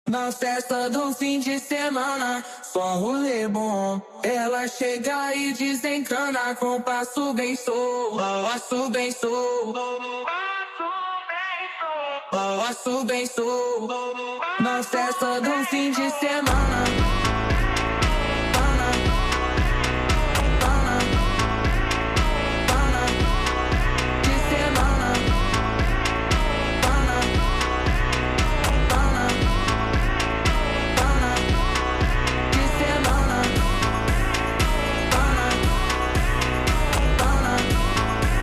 Na festa do fim de semana, só rolê bom. Ela chega e desencana com passo bem solto, passo bem solto, passo bem solto. Na festa do fim de semana.